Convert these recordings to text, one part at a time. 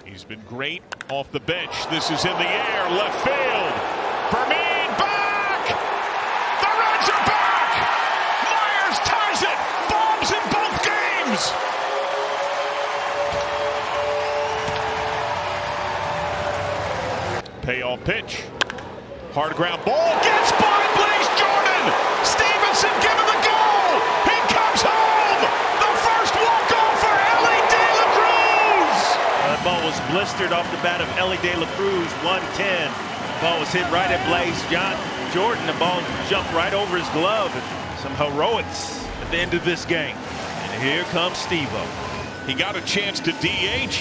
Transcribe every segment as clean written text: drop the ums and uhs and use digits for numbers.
He's been great off the bench. This is in the air, left field. Fermin back! The Reds are back! Myers ties it! Bombs in both games! Payoff pitch. Hard ground ball. Gets by Blaze Jordan! Stevenson giving the goal! He comes home! The first walk-off for Ellie De La Cruz! The ball was blistered off the bat of Ellie De La Cruz, 110. Ball was hit right at Blaze Jordan. The ball jumped right over his glove. Some heroics at the end of this game. And here comes Steve-O. He got a chance to DH,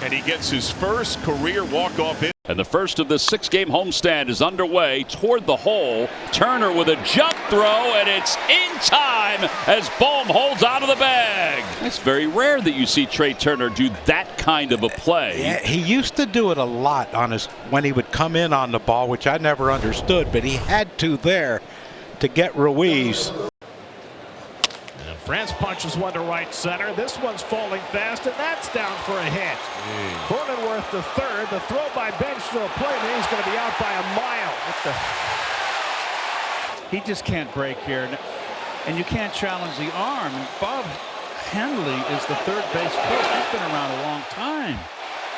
and he gets his first career walk-off hit. And the first of the 6-game homestand is underway toward the hole. Turner with a jump throw, and it's in time as Bohm holds out of the bag. It's very rare that you see Trey Turner do that kind of a play. Yeah, he used to do it a lot on his when he would come in on the ball, which I never understood, but he had to there to get Ruiz. France punches one to right center. This one's falling fast, and that's down for a hit. Cronenworth to third. The throw by Bench to a play, and he's going to be out by a mile. He just can't break here, and you can't challenge the arm. And Bob Henley is the third base coach. He's been around a long time.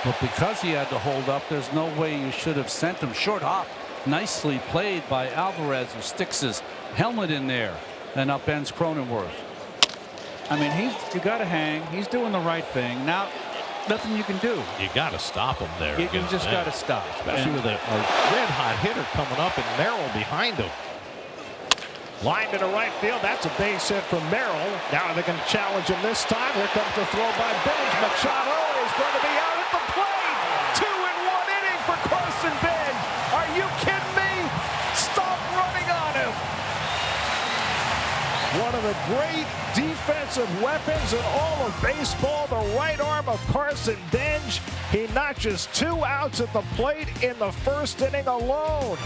But because he had to hold up, there's no way you should have sent him. Short hop. Nicely played by Alvarez, who sticks his helmet in there and upends Cronenworth. I mean, you got to hang. He's doing the right thing. Now, nothing you can do. You got to stop him there. You just got to stop. Especially with a red-hot hitter coming up and Merrill behind him. Line to the right field. That's a base hit from Merrill. Now they're going to challenge him this time. Here comes the throw by Bench. Machado is going to be out at the plate. 2 in 1 inning for Carson Bench. Are you kidding me? Stop running on him. One of the great defensive weapons in all of baseball, the right arm of Carson Bench. He notches 2 outs at the plate in the first inning alone.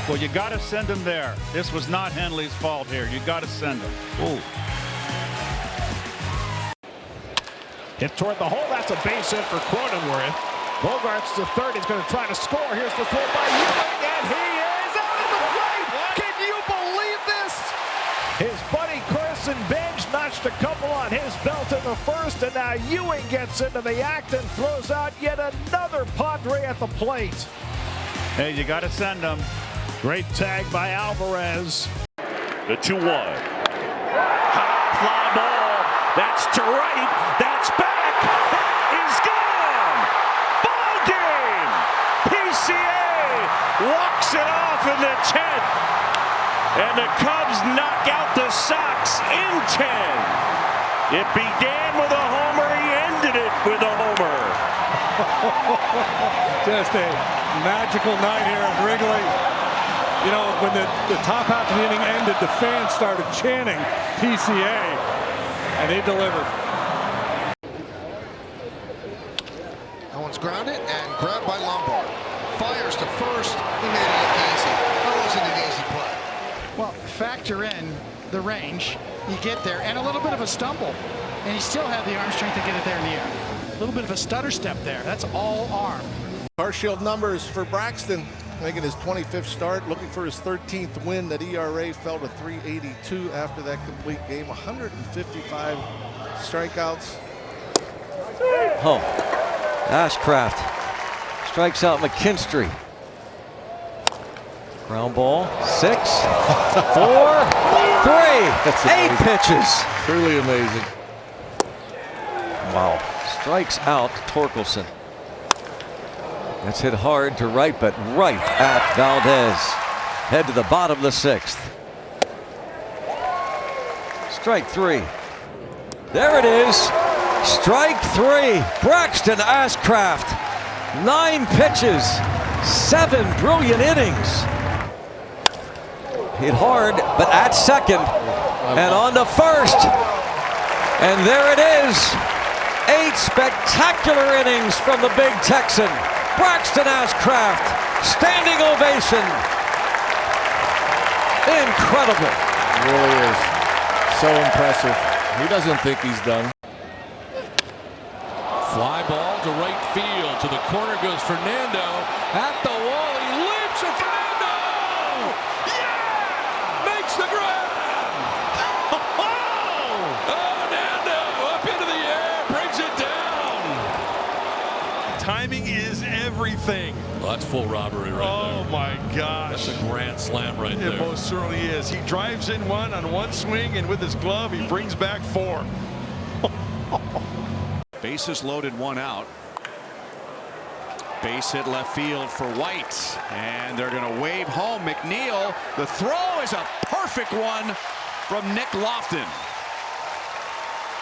Well, you got to send him there. This was not Henley's fault here. You got to send him. Ooh. Hit toward the hole. That's a base hit for Cronenworth. Bogarts to third. He's going to try to score. Here's the throw by Ewing, and he is out of the plate. Can you believe this? His buddy Carson Bench notched a couple on his belt in the first, and now Ewing gets into the act and throws out yet another Padre at the plate. Hey, you got to send him. Great tag by Alvarez. The 2-1. High fly ball. That's to right. That's back. That is gone. Ball game. PCA walks it off in the 10th. And the Cubs knock out the Sox in 10. It began with a homer. He ended it with a homer. Just a magical night here at Wrigley. You know, when the top half of the inning ended, the fans started chanting PCA, and they delivered. That one's grounded and grabbed by Lombard. Fires to first. He made it look easy. That wasn't an easy play. Well, factor in the range. You get there, and a little bit of a stumble, and you still have the arm strength to get it there in the air. A little bit of a stutter step there. That's all arm. Carshield numbers for Braxton, making his 25th start, looking for his 13th win. That ERA fell to 3.82 after that complete game. 155 strikeouts. Oh, Ashcraft strikes out McKinstry. Ground ball, 6, 4, 3, 8 pitches. Truly amazing. Wow. Strikes out Torkelson. That's hit hard to right, but right at Valdez. Head to the bottom of the 6th. Strike 3. There it is. Strike 3. Braxton Ashcraft. 9 pitches. 7 brilliant innings. Hit hard, but at second. And on to first. And there it is. 8 spectacular innings from the big Texan. Braxton Ashcraft. Standing ovation. Incredible. It really is. So impressive. He doesn't think he's done. Fly ball to right field. To the corner goes Fernando. At the wall, he leaps, and Fernando! Yeah! Makes the grab! Fernando up into the air, brings it down. Timing is everything. Well, that's full robbery right there. Oh my gosh. That's a grand slam right there. It most certainly is. He drives in one on one swing, and with his glove, he brings back 4. Bases loaded, 1 out. Base hit left field for White, and they're going to wave home. McNeil, the throw is a perfect one from Nick Lofton.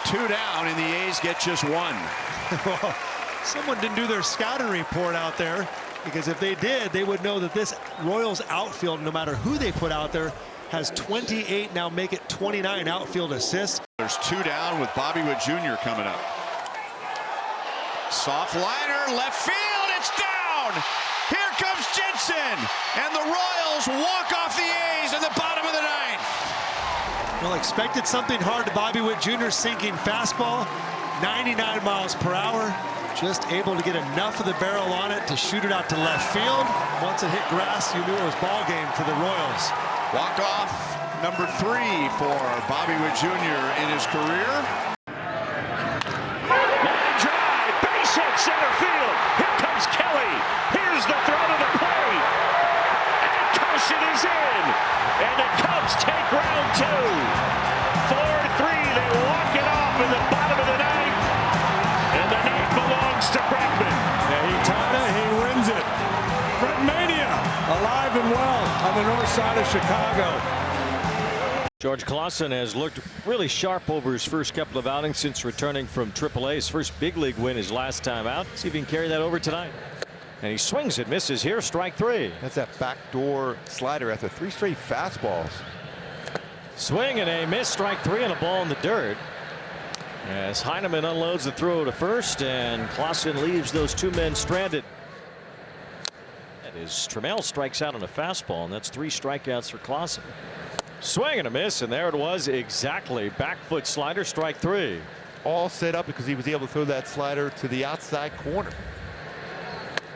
2 down, and the A's get just 1. Someone didn't do their scouting report out there, because if they did, they would know that this Royals outfield, no matter who they put out there, has 28, now make it 29 outfield assists. There's 2 down with Bobby Wood Jr. coming up. Soft liner, left field, it's down! Here comes Jensen, and the Royals walk off the A's in the bottom of the 9th. Well, expected something hard to Bobby Wood Jr. sinking fastball, 99 miles per hour. Just able to get enough of the barrel on it to shoot it out to left field. Once it hit grass, you knew it was ball game for the Royals. Walk off number 3 for Bobby Wood Jr. in his career. Line drive, base hit center field. Here comes Kelly. Here's the throw to the plate. And Carson is in. And the Cubs take round 2. 4-3, they walk it off in the bottom of the 9th. And the 9th belongs to Bregman. He wins it. Bregmania alive and well on the north side of Chicago. George Clausen has looked really sharp over his first couple of outings since returning from AAA. His first big league win his last time out. See if he can carry that over tonight. And he swings it, misses here, strike 3. That's that backdoor slider after 3 straight fastballs. Swing and a miss, strike 3, and a ball in the dirt. As Heineman unloads the throw to first, and Clausen leaves those 2 men stranded. That is, Trammell strikes out on a fastball, and that's 3 strikeouts for Clausen. Swing and a miss, and there it was exactly. Back foot slider, strike 3. All set up because he was able to throw that slider to the outside corner.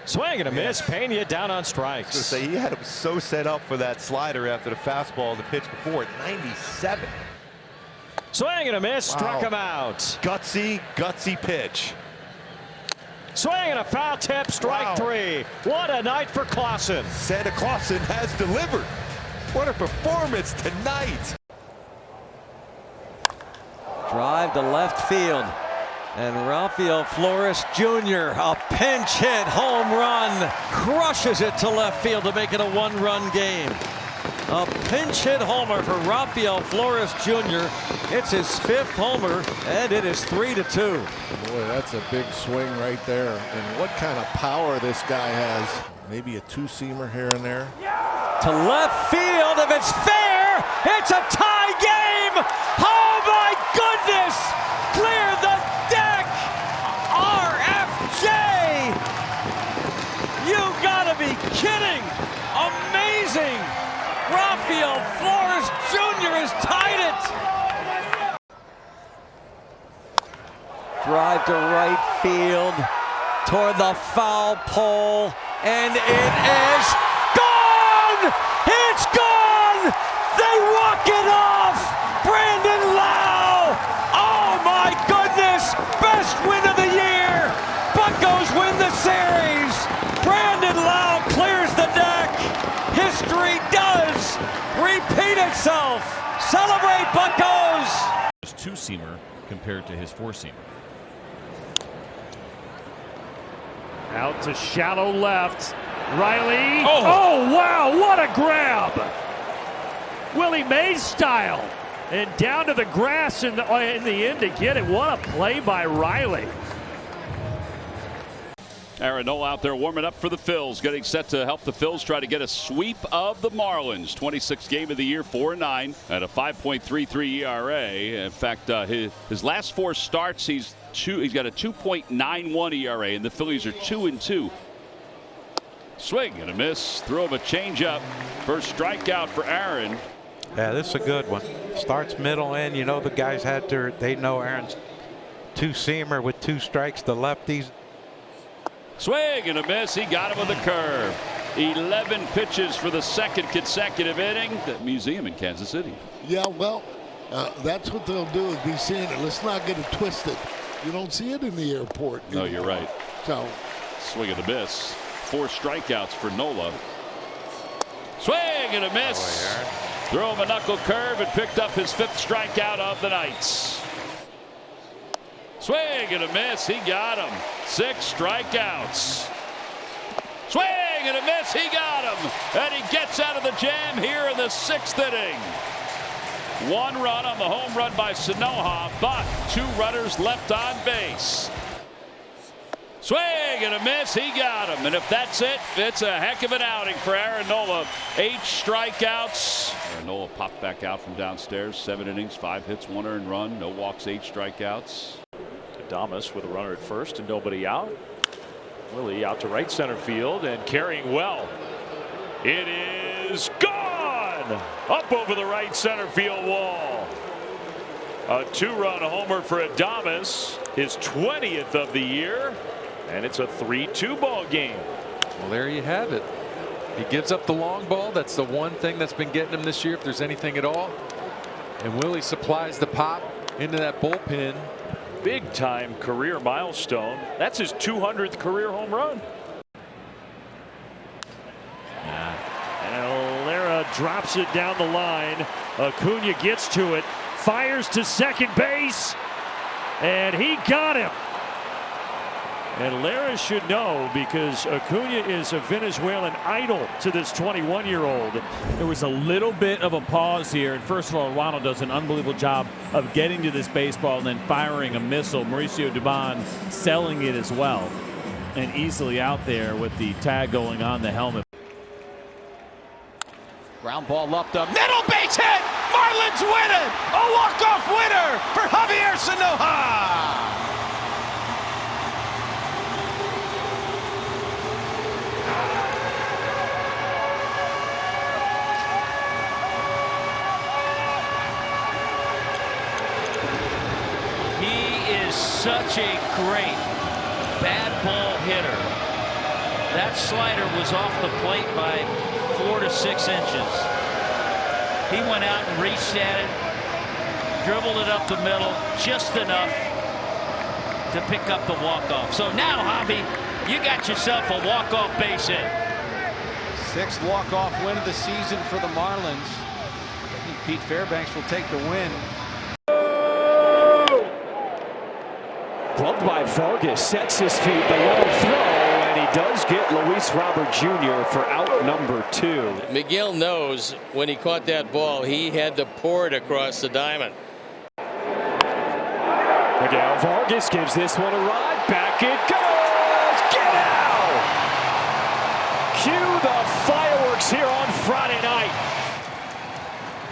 Swing and a miss. Pena down on strikes. Say he had him so set up for that slider after the fastball, the pitch before at 97. Swing and a miss. Wow. Struck him out. Gutsy pitch. Swing and a foul tip. Strike 3. What a night for Clausen. Santa Clausen has delivered. What a performance tonight. Drive to left field. And Rafael Flores Jr., a pinch hit home run, crushes it to left field to make it a 1-run game. A pinch hit homer for Rafael Flores Jr. It's his 5th homer, and it is 3-2. Boy, that's a big swing right there. And what kind of power this guy has. Maybe a 2-seamer here and there. To left field, if it's fair, it's a tie game. Oh my goodness! Clear the deck! RFJ! You gotta be kidding! Amazing! Rafael Flores Jr. has tied it! Drive to right field, toward the foul pole, and it is gone! It's gone! They walk it off! Brandon Lau! Oh my goodness! Best win of the year! Buccos win the series! Brandon Lau clears the deck! History does repeat itself! Celebrate, Buccos! His 2-seamer compared to his 4-seamer. Out to shallow left. Riley. Oh, wow, what a grab. Willie Mays style. And down to the grass in the end to get it. What a play by Riley. Aaron Nola out there warming up for the Phils, getting set to help the Phils try to get a sweep of the Marlins. 26th game of the year, 4-9 at a 5.33 ERA. In fact, his last 4 starts, he's got a 2.91 ERA, and the Phillies are 2-2. Swing and a miss. Throw him a changeup. First strikeout for Aaron. Yeah, this is a good one. Starts middle in. You know the guys they know Aaron's two-seamer with 2 strikes to lefties. Swing and a miss. He got him with a curve. 11 pitches for the 2nd consecutive inning. The museum in Kansas City. Yeah, well, that's what they'll do is be seeing it. Let's not get it twisted. You don't see it in the airport. No, you're right. So, swing and a miss. 4 strikeouts for Nola. Swing and a miss. Threw him a knuckle curve and picked up his 5th strikeout of the night. Swing and a miss. He got him. 6 strikeouts. Swing and a miss. He got him. And he gets out of the jam here in the 6th inning. 1 run on the home run by Sanoha, but 2 runners left on base. Swing and a miss. He got him. And if that's it, it's a heck of an outing for Aaron Nola. 8 strikeouts. Aaron Nola popped back out from downstairs. 7 innings, 5 hits, 1 earned run. No walks, 8 strikeouts. Adames with a runner at first and nobody out. Willie out to right center field and carrying well. It is gone! Up over the right center field wall. A 2-run homer for Adames, his 20th of the year. And it's a 3-2 ball game. Well, there you have it. He gives up the long ball. That's the one thing that's been getting him this year, if there's anything at all. And Willie supplies the pop into that bullpen. Big time career milestone. That's his 200th career home run. And Lara drops it down the line. Acuna gets to it, fires to second base, and he got him. And Lara should know because Acuna is a Venezuelan idol to this 21-year-old. There was a little bit of a pause here. And first of all, Ronald does an unbelievable job of getting to this baseball and then firing a missile. Mauricio Dubon selling it as well. And easily out there with the tag going on the helmet. Ground ball up the middle, base hit. Marlins win it. A walk-off winner for Javier Sanoha. Such a great bad ball hitter. That slider was off the plate by 4 to 6 inches. He went out and reached at it, dribbled it up the middle just enough to pick up the walk-off. So now, Javi, you got yourself a walk-off base hit. 6th walk-off win of the season for the Marlins. I think Pete Fairbanks will take the win. Gloved by Vargas, sets his feet, the long throw, and he does get Luis Robert Jr. for out number 2. Miguel knows when he caught that ball, he had to pour it across the diamond. Miguel Vargas gives this one a ride. Back it goes. Get out! Cue the fireworks here on Friday night.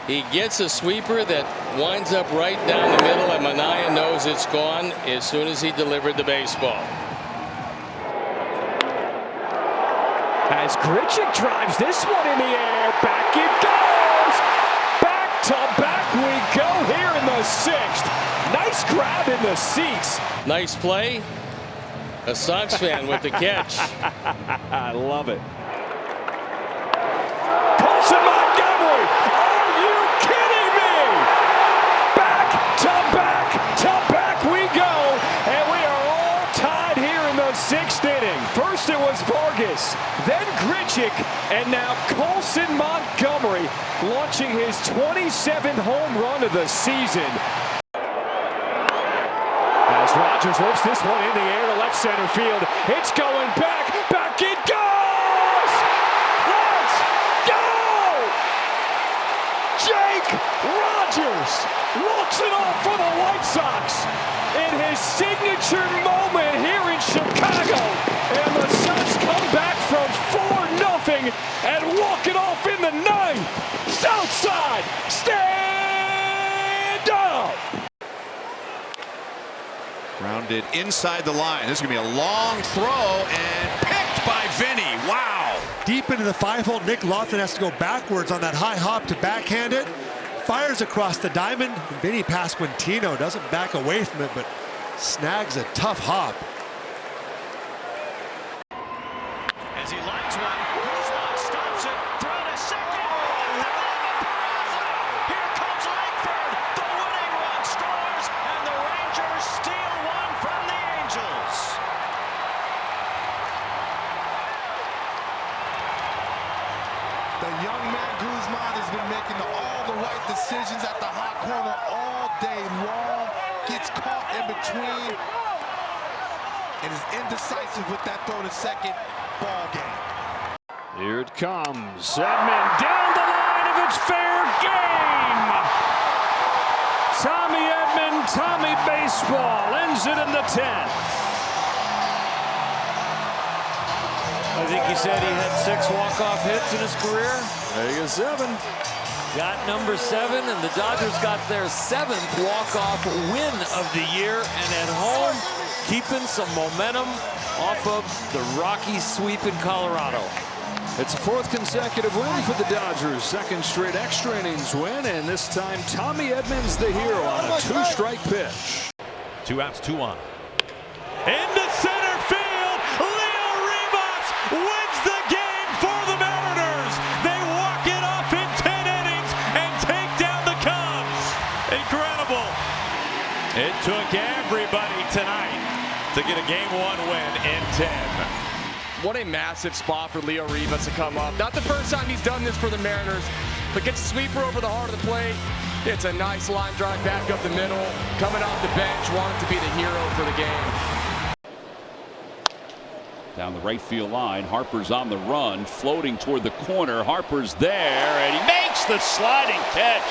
He gets a sweeper that winds up right down the middle, and Minaya knows it's gone as soon as he delivered the baseball. As Grichuk drives this one in the air, back it goes! Back to back we go here in the 6th. Nice grab in the seats. Nice play. A Sox fan with the catch. I love it. Colson Montgomery! Are you kidding me? Back to back we go, and we are all tied here in the 6th inning. First it was Vargas, then Grichuk, and now Colson Montgomery launching his 27th home run of the season. As Rogers lifts this one in the air to left center field, it's going back it goes! Let's go! Jake Rogers walks it off for the White Sox in his signature moment here in Chicago, and the Sox come back from 4-0 and walk it off in the 9th. Southside, stand up! Grounded inside the line. This is going to be a long throw and picked by Vinny. Wow. Deep into the 5-hole, Nick Lofton has to go backwards on that high hop to backhand it. Fires across the diamond. Vinny Pasquantino doesn't back away from it, but snags a tough hop. As he lines one, Guzman stops it, throw to second. Here comes Langford. The winning run scores, and the Rangers steal one from the Angels. The young man Guzman has been making all the right decisions at the hot corner all day long. Gets caught in between and is indecisive with that throw to second. Ball game. Here it comes. Edman down the line if it's fair game. Tommy Edman, Tommy Baseball ends it in the 10th. I think he said he had 6 walk-off hits in his career. There you go, 7. Got number 7, and the Dodgers got their 7th walk-off win of the year, and at home, keeping some momentum off of the Rocky sweep in Colorado. It's a 4th consecutive win for the Dodgers. 2nd straight extra innings win, and this time Tommy Edman's the hero on a 2-strike pitch. 2 outs, 2 on. Into center field, Leo Rivas wins the game for the Mariners. They walk it off in 10 innings and take down the Cubs. Incredible. It took everybody tonight to get a Game 1 win in 10. What a massive spot for Leo Rivas to come up. Not the first time he's done this for the Mariners, but gets a sweeper over the heart of the plate. It's a nice line drive back up the middle. Coming off the bench, wanted to be the hero for the game. Down the right field line, Harper's on the run, floating toward the corner. Harper's there, and he makes the sliding catch.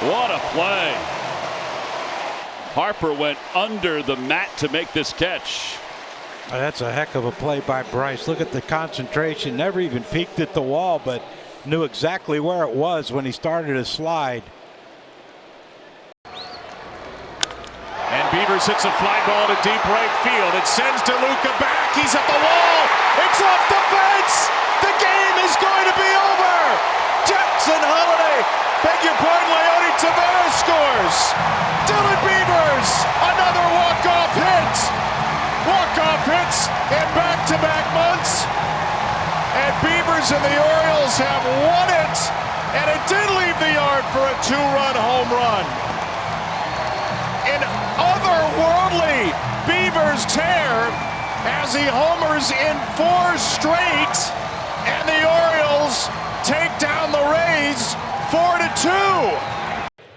What a play. Harper went under the mat to make this catch. That's a heck of a play by Bryce. Look at the concentration. Never even peeked at the wall, but knew exactly where it was when he started his slide. And Beavers hits a fly ball to deep right field. It sends DeLuca back. He's at the wall. It's off the fence. The game is going to be over. Jackson Holiday, beg your pardon, Leody Taveras scores. Dylan Beavers, another walk-off hit. Walk-off hits in back-to-back months. And Beavers and the Orioles have won it. And it did leave the yard for a 2-run home run. An otherworldly Beavers tear as he homers in 4 straight. And the Orioles take down the Rays 4-2.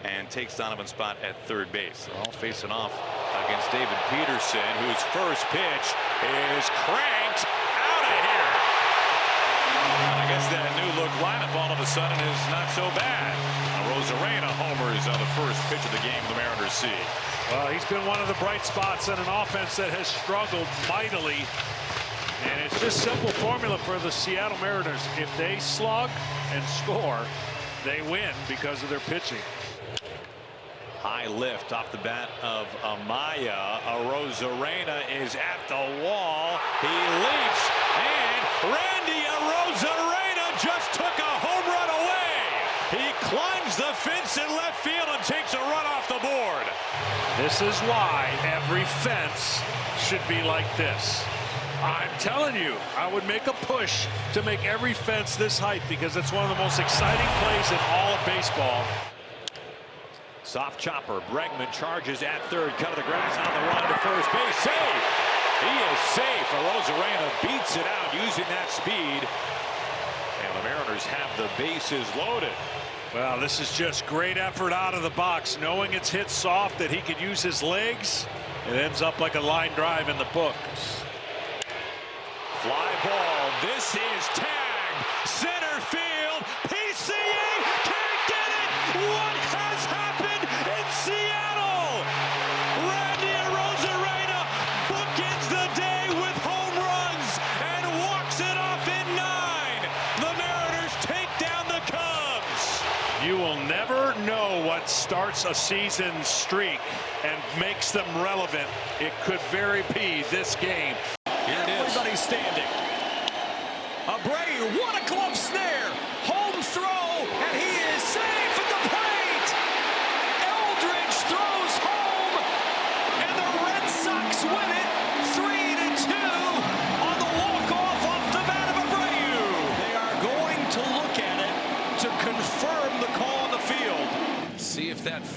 And takes Donovan's spot at third base. They're all facing off against David Peterson, whose first pitch is cranked out of here. And I guess that new look lineup all of a sudden is not so bad. Rosarena homers on the first pitch of the game the Mariners see. Well, he's been one of the bright spots in an offense that has struggled mightily. And it's just simple formula for the Seattle Mariners. If they slug and score, they win because of their pitching. High lift off the bat of Amaya. Arozarena is at the wall. He leaps, and Randy Arozarena just took a home run away. He climbs the fence in left field and takes a run off the board. This is why every fence should be like this. I'm telling you, I would make a push to make every fence this height because it's one of the most exciting plays in all of baseball. Soft chopper. Bregman charges at third. Cut of the grass on the run to first base. Safe. He is safe. Arozarena beats it out using that speed. And the Mariners have the bases loaded. Well, this is just great effort out of the box. Knowing it's hit soft that he could use his legs. It ends up like a line drive in the books. Fly ball. This is tagged. Center field. PCA can't get it. What has happened in Seattle? Randy Arozarena bookends the day with home runs and walks it off in 9. The Mariners take down the Cubs. You will never know what starts a season streak and makes them relevant. It could very be this game. Here it is. Everybody standing. Abreu, what a glove snare. Home throw, and he is safe at the plate. Eldridge throws home, and the Red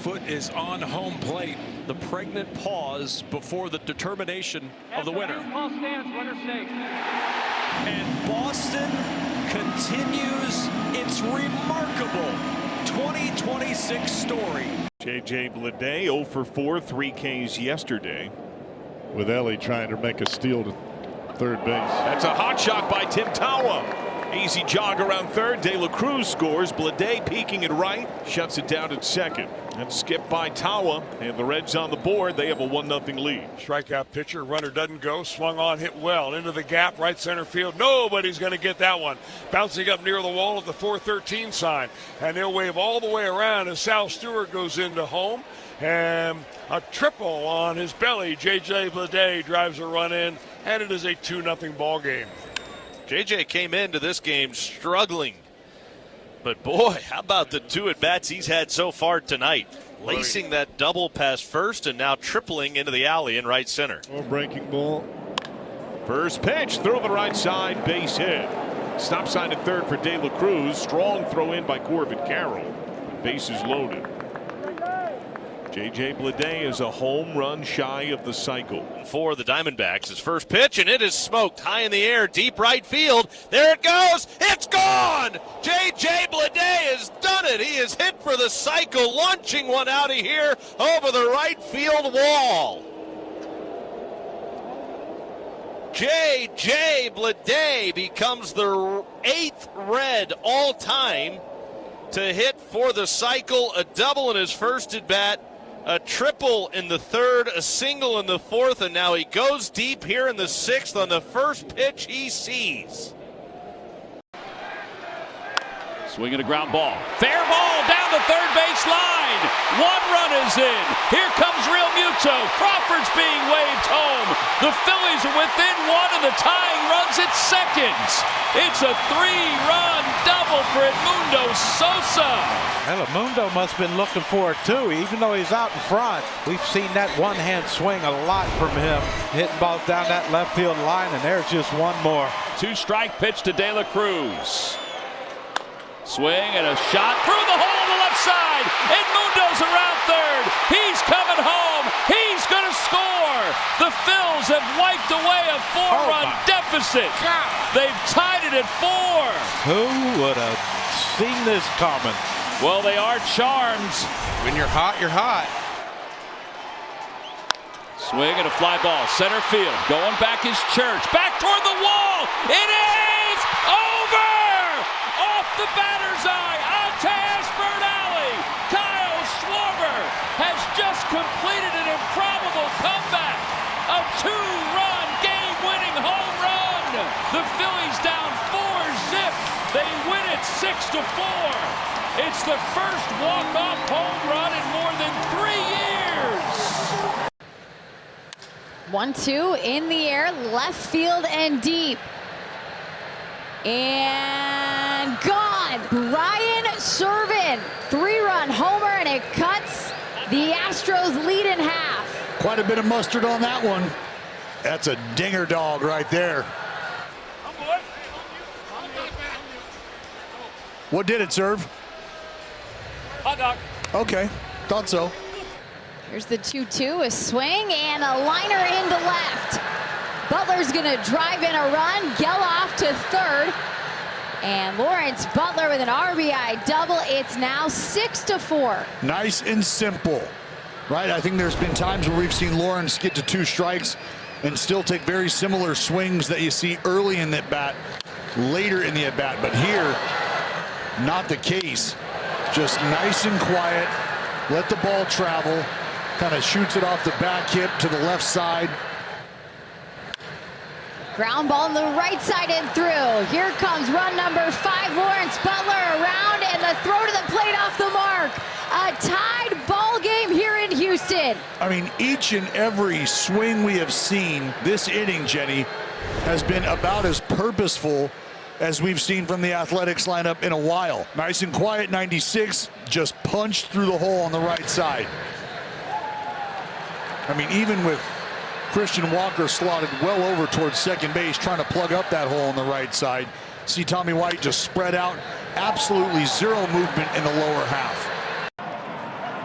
foot is on home plate. The pregnant pause before the determination of the winner. And Boston continues its remarkable 2026 story. J.J. Bleday 0 for 4, 3 Ks yesterday. With Ellie trying to make a steal to third base. That's a hot shot by Tim Tawa. Easy jog around third. De La Cruz scores. Bleday peeking at right. Shuts it down at second. And skipped by Tawa. And the Reds on the board. They have a 1-0 lead. Strikeout pitcher. Runner doesn't go. Swung on, hit well. Into the gap, right center field. Nobody's going to get that one. Bouncing up near the wall at the 413 sign. And they'll wave all the way around as Sal Stewart goes into home. And a triple on his belly. J.J. Bleday drives a run in. And it is a 2-0 ball game. JJ came into this game struggling, but boy, how about the 2 at-bats he's had so far tonight? Lacing that double past first and now tripling into the alley in right center. Breaking ball. First pitch, throw the right side, base hit. Stop sign at third for De La Cruz. Strong throw in by Corbin Carroll. Bases loaded. J.J. Bleday is a home run shy of the cycle. For the Diamondbacks, his first pitch, and it is smoked high in the air, deep right field. There it goes. It's gone. J.J. Bleday has done it. He is hit for the cycle, launching one out of here over the right field wall. J.J. Bleday becomes the 8th Red all-time to hit for the cycle, a double in his first at-bat. A triple in the third, a single in the fourth, and now he goes deep here in the 6th on the first pitch he sees. Swinging a ground ball. Fair ball down the third base line. 1 run is in. Here comes Real Muto. Crawford's being waved home. The Phillies are within 1 of the tying runs at second. It's a 3-run double for Edmundo Sosa. Well, Edmundo must have been looking for it too, even though he's out in front. We've seen that one-hand swing a lot from him, hitting balls down that left field line, and there's just one more. 2-strike pitch to De La Cruz. Swing and a shot through the hole on the left side. Edmundo's around third. He's coming home. He's going to score. The Phils have wiped away a 4-run deficit. They've tied it at 4. Who would have seen this coming? Well, they are charmed. When you're hot, you're hot. Swing and a fly ball. Center field. Going back is Church. Back toward the wall. It is over. Off the batter's eye, onto Ashburn Alley. Kyle Schwarber has just completed an improbable comeback. A 2-run game-winning home run. The Phillies down 4-zip. They win it 6-4. It's the first walk-off home run in more than 3 years. 1-2 in the air, left field and deep. And gone. Ryan Serven, 3-run homer, and it cuts the Astros lead in half. Quite a bit of mustard on that one. That's a dinger dog right there. What did it serve? Hot dog. Okay, thought so. Here's the 2-2, a swing and a liner into left. Butler's gonna drive in a run, Geloff to third. And Lawrence Butler with an RBI double. It's now 6-4. Nice and simple, right? I think there's been times where we've seen Lawrence get to 2 strikes and still take very similar swings that you see early in the at-bat, later in the at-bat. But here, not the case. Just nice and quiet, let the ball travel, kind of shoots it off the back hip to the left side. Ground ball on the right side and through. Here comes run number 5. Lawrence Butler around, and the throw to the plate off the mark. A tied ball game here in Houston. I mean, each and every swing we have seen this inning, Jenny, has been about as purposeful as we've seen from the Athletics lineup in a while. Nice and quiet, 96, just punched through the hole on the right side. I mean, even with Christian Walker slotted well over towards second base, trying to plug up that hole on the right side. See Tommy White just spread out, absolutely zero movement in the lower half.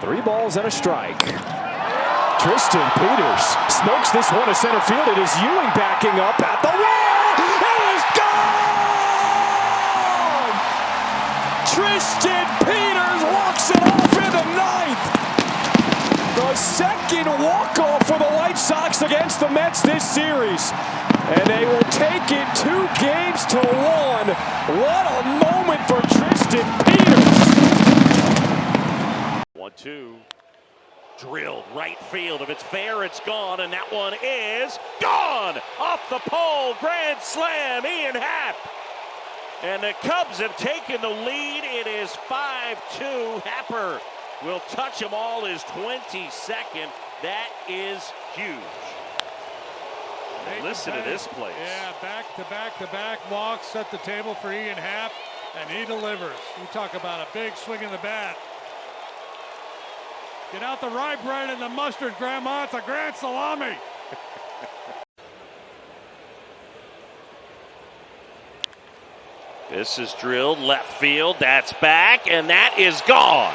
3 balls and a strike. Tristan Peters smokes this one to center field. It is Ewing backing up at the wall. It is gone! Tristan Peters walks it off in the 9th. The second walk-off for the White Sox against the Mets this series. And they will take it 2 games to 1. What a moment for Tristan Peters. 1-2. Drilled right field. If it's fair, it's gone. And that one is gone. Off the pole. Grand slam. Ian Happ. And the Cubs have taken the lead. It is 5-2. Happer will touch them all his 22nd. That is huge. Listen to this place. Yeah, back-to-back walks, set the table for Ian Happ, and he delivers. You talk about a big swing in the bat. Get out the rye bread and the mustard, Grandma. It's a grand salami. This is drilled left field. That's back, and that is gone.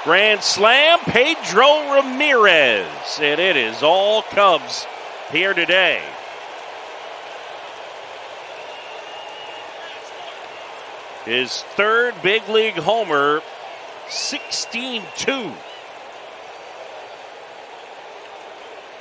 Grand slam, Pedro Ramirez. And it is all Cubs here today. His 3rd big league homer, 16-2.